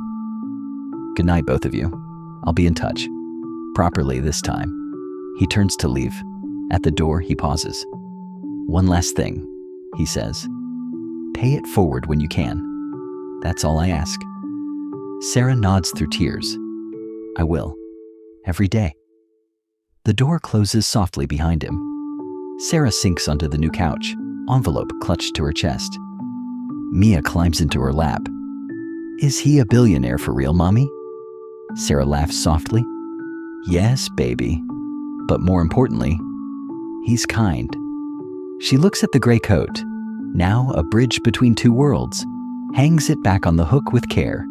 Good night, both of you. I'll be in touch. Properly this time. He turns to leave. At the door, he pauses. One last thing, he says. Pay it forward when you can. That's all I ask. Sarah nods through tears. I will. Every day. The door closes softly behind him. Sarah sinks onto the new couch, envelope clutched to her chest. Mia climbs into her lap. Is he a billionaire for real, Mommy? Sarah laughs softly. Yes, baby. But more importantly, he's kind. She looks at the gray coat, now a bridge between two worlds, hangs it back on the hook with care,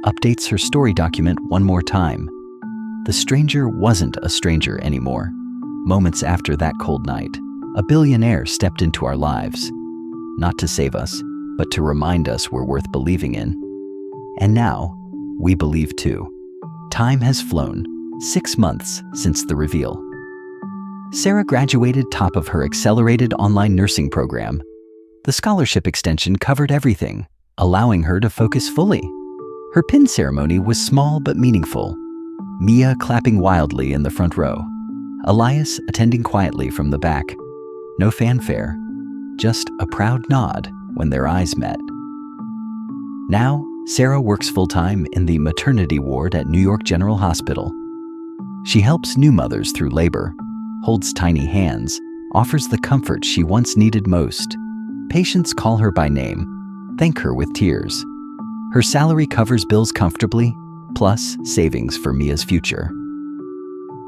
updates her story document one more time. The stranger wasn't a stranger anymore. Moments after that cold night, a billionaire stepped into our lives, not to save us, but to remind us we're worth believing in. And now, we believe too. Time has flown, 6 months since the reveal. Sarah graduated top of her accelerated online nursing program. The scholarship extension covered everything, allowing her to focus fully. Her pin ceremony was small but meaningful. Mia clapping wildly in the front row. Elias attending quietly from the back. No fanfare, just a proud nod when their eyes met. Now, Sarah works full-time in the maternity ward at New York General Hospital. She helps new mothers through labor, holds tiny hands, offers the comfort she once needed most. Patients call her by name, thank her with tears. Her salary covers bills comfortably, plus savings for Mia's future.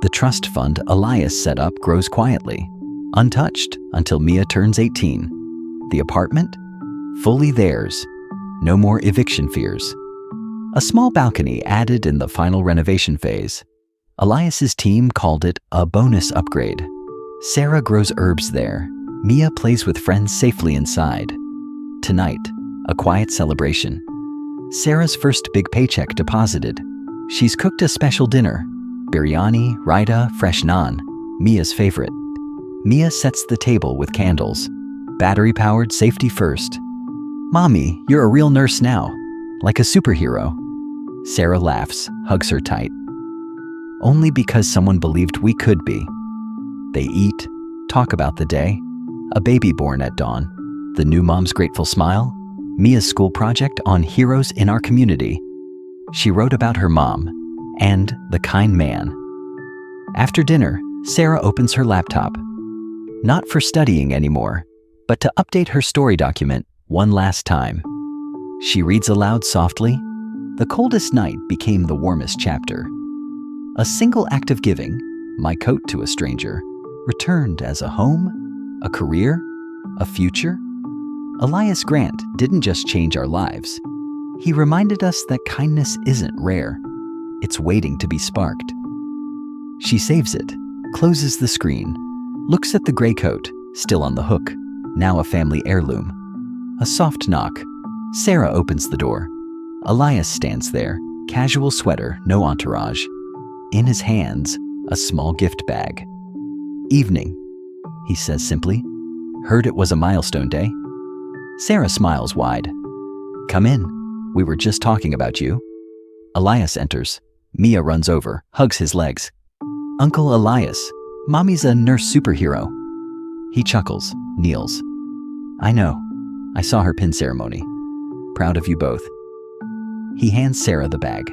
The trust fund Elias set up grows quietly, untouched until Mia turns 18. The apartment? Fully theirs. No more eviction fears. A small balcony added in the final renovation phase. Elias's team called it a bonus upgrade. Sarah grows herbs there. Mia plays with friends safely inside. Tonight, a quiet celebration. Sarah's first big paycheck deposited. She's cooked a special dinner. Biryani, raita, fresh naan, Mia's favorite. Mia sets the table with candles. Battery-powered, safety first. Mommy, you're a real nurse now, like a superhero. Sarah laughs, hugs her tight. Only because someone believed we could be. They eat, talk about the day, a baby born at dawn, the new mom's grateful smile, Mia's school project on heroes in our community. She wrote about her mom, and The Kind Man. After dinner, Sarah opens her laptop, not for studying anymore, but to update her story document one last time. She reads aloud softly, "The coldest night became the warmest chapter. A single act of giving, my coat to a stranger, returned as a home, a career, a future." Elias Grant didn't just change our lives. He reminded us that kindness isn't rare. It's waiting to be sparked. She saves it, closes the screen, looks at the gray coat, still on the hook, now a family heirloom. A soft knock. Sarah opens the door. Elias stands there, casual sweater, no entourage. In his hands, a small gift bag. "Evening," he says simply. "Heard it was a milestone day." Sarah smiles wide. "Come in. We were just talking about you." Elias enters. Mia runs over, hugs his legs. "Uncle Elias, Mommy's a nurse superhero." He chuckles, kneels. "I know. I saw her pin ceremony. Proud of you both." He hands Sarah the bag.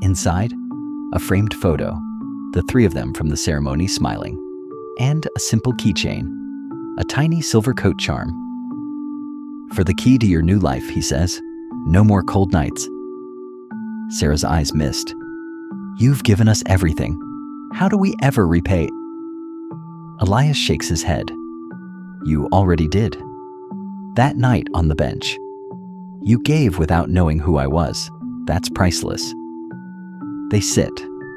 Inside, a framed photo, the three of them from the ceremony smiling, and a simple keychain, a tiny silver coat charm. "For the key to your new life," he says. "No more cold nights." Sarah's eyes mist. "You've given us everything. How do we ever repay?" Elias shakes his head. "You already did. That night on the bench. You gave without knowing who I was. That's priceless." They sit,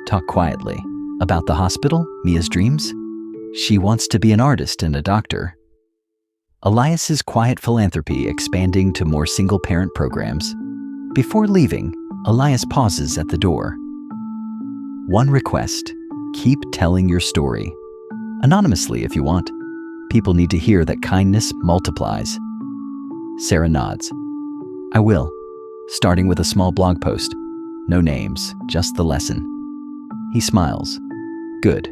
talk quietly. About the hospital, Mia's dreams. She wants to be an artist and a doctor. Elias's quiet philanthropy expanding to more single-parent programs. Before leaving, Elias pauses at the door. "One request. Keep telling your story. Anonymously if you want. People need to hear that kindness multiplies." Sarah nods. "I will, starting with a small blog post. No names, just the lesson." He smiles. "Good.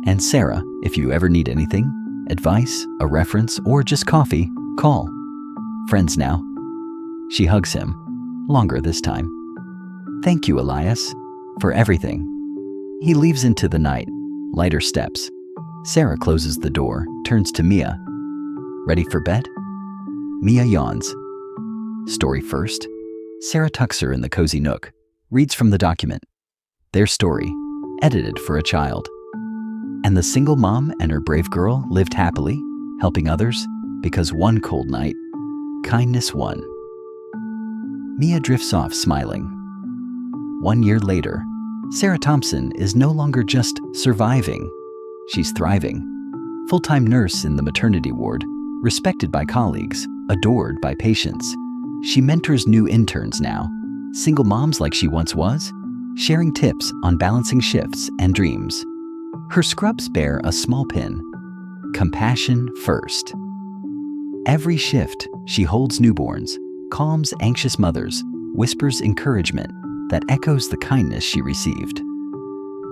And Sarah, if you ever need anything, advice, a reference, or just coffee, call. Friends now." She hugs him, longer this time. "Thank you, Elias, for everything." He leaves into the night, lighter steps. Sarah closes the door, turns to Mia. "Ready for bed?" Mia yawns. Story first. Sarah tucks her in the cozy nook, reads from the document. Their story, edited for a child. And the single mom and her brave girl lived happily, helping others, because one cold night, kindness won. Mia drifts off smiling. 1 year later, Sarah Thompson is no longer just surviving. She's thriving. Full-time nurse in the maternity ward, respected by colleagues, adored by patients. She mentors new interns now, single moms like she once was, sharing tips on balancing shifts and dreams. Her scrubs bear a small pin, "Compassion First." Every shift, she holds newborns, calms anxious mothers, whispers encouragement that echoes the kindness she received.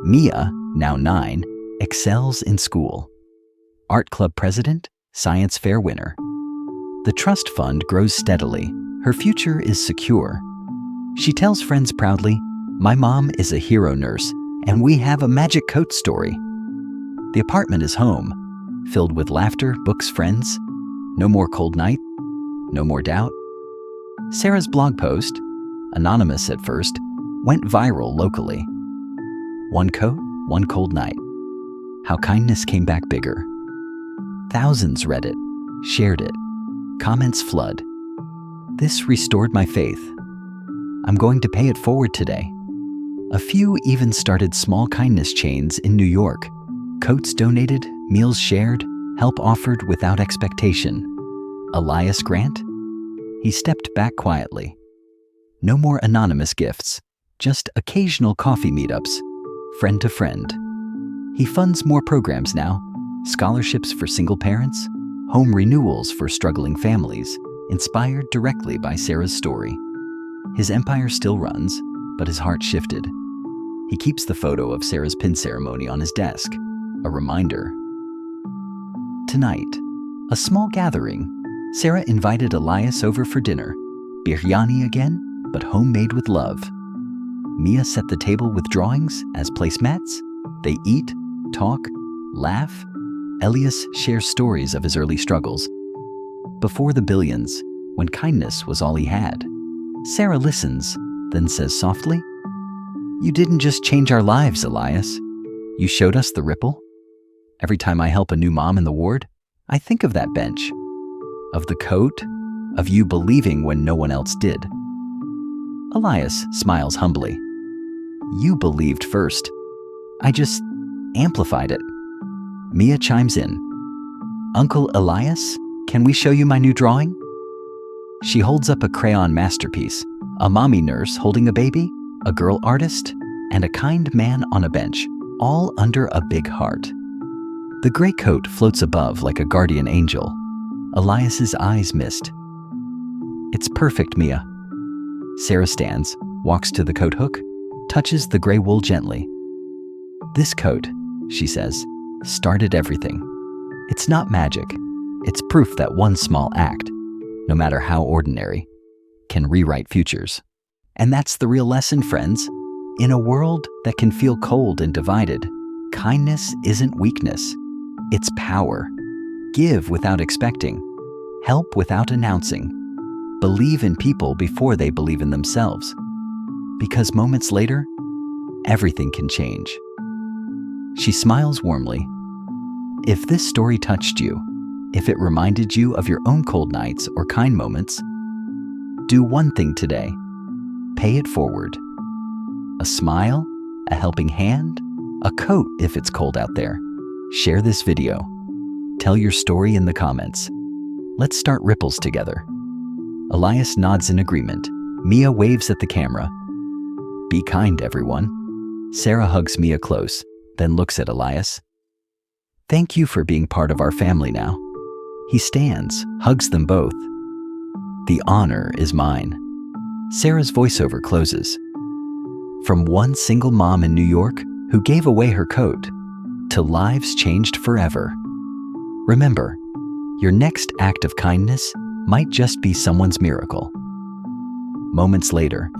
Mia, now 9, excels in school. Art club president, science fair winner. The trust fund grows steadily. Her future is secure. She tells friends proudly, "My mom is a hero nurse, and we have a magic coat story." The apartment is home, filled with laughter, books, friends. No more cold night, no more doubt. Sarah's blog post, anonymous at first, went viral locally. One coat, one cold night. How kindness came back bigger. Thousands read it, shared it. Comments flood. "This restored my faith. I'm going to pay it forward today." A few even started small kindness chains in New York. Coats donated, meals shared, help offered without expectation. Elias Grant? He stepped back quietly. No more anonymous gifts, just occasional coffee meetups, friend to friend. He funds more programs now, scholarships for single parents, home renewals for struggling families, inspired directly by Sarah's story. His empire still runs, but his heart shifted. He keeps the photo of Sarah's pin ceremony on his desk, a reminder. Tonight, a small gathering. Sarah invited Elias over for dinner. Biryani again, but homemade with love. Mia set the table with drawings as placemats. They eat, talk, laugh. Elias shares stories of his early struggles. Before the billions, when kindness was all he had. Sarah listens, then says softly, "You didn't just change our lives, Elias. You showed us the ripple. Every time I help a new mom in the ward, I think of that bench, of the coat, of you believing when no one else did." Elias smiles humbly. "You believed first. I just amplified it." Mia chimes in. "Uncle Elias, can we show you my new drawing?" She holds up a crayon masterpiece, a mommy nurse holding a baby, a girl artist, and a kind man on a bench, all under a big heart. The gray coat floats above like a guardian angel. Elias's eyes mist. "It's perfect, Mia." Sarah stands, walks to the coat hook, touches the gray wool gently. "This coat," she says, "started everything. It's not magic. It's proof that one small act, no matter how ordinary, can rewrite futures." And that's the real lesson, friends. In a world that can feel cold and divided, kindness isn't weakness. It's power. Give without expecting. Help without announcing. Believe in people before they believe in themselves. Because moments later, everything can change. She smiles warmly. If this story touched you, if it reminded you of your own cold nights or kind moments, do one thing today. Pay it forward. A smile, a helping hand, a coat if it's cold out there. Share this video. Tell your story in the comments. Let's start ripples together. Elias nods in agreement. Mia waves at the camera. Be kind, everyone. Sarah hugs Mia close, then looks at Elias. Thank you for being part of our family now. He stands, hugs them both. The honor is mine. Sarah's voiceover closes. From one single mom in New York who gave away her coat to lives changed forever. Remember, your next act of kindness might just be someone's miracle. Moments later,